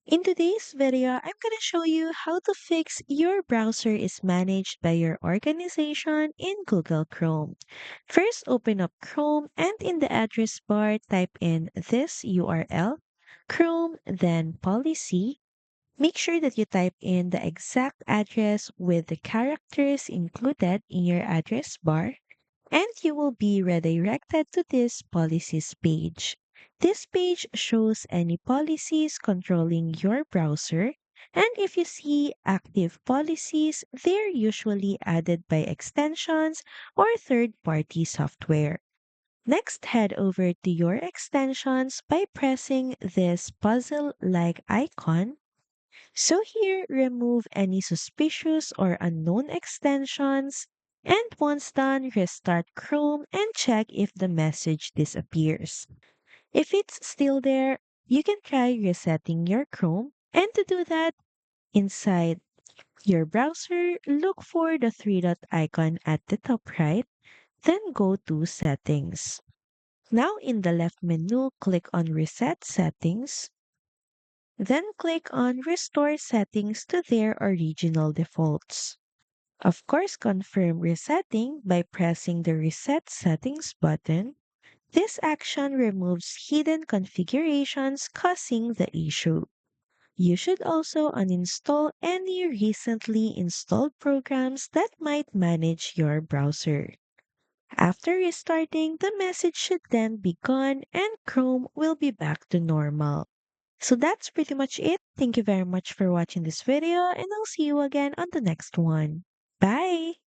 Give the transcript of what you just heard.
In today's video, I'm going to show you how to fix your browser is managed by your organization in Google Chrome. First, open up Chrome and in the address bar, type in this URL, Chrome, then policy. Make sure that you type in the exact address with the characters included in your address bar and you will be redirected to this policies page. This page shows any policies controlling your browser, and if you see active policies, they're usually added by extensions or third party software. Next, head over to your extensions by pressing this puzzle like icon. So here, remove any suspicious or unknown extensions. And once done, restart Chrome and check if the message disappears. If it's still there, you can try resetting your Chrome. And to do that, inside your browser, look for the three dot icon at the top right, then go to Settings. Now in the left menu, click on Reset Settings. Then click on Restore Settings to their original defaults. Of course, confirm resetting by pressing the Reset Settings button. This action removes hidden configurations causing the issue. You should also uninstall any recently installed programs that might manage your browser. After restarting, the message should then be gone and Chrome will be back to normal. So that's pretty much it. Thank you very much for watching this video and I'll see you again on the next one. Bye!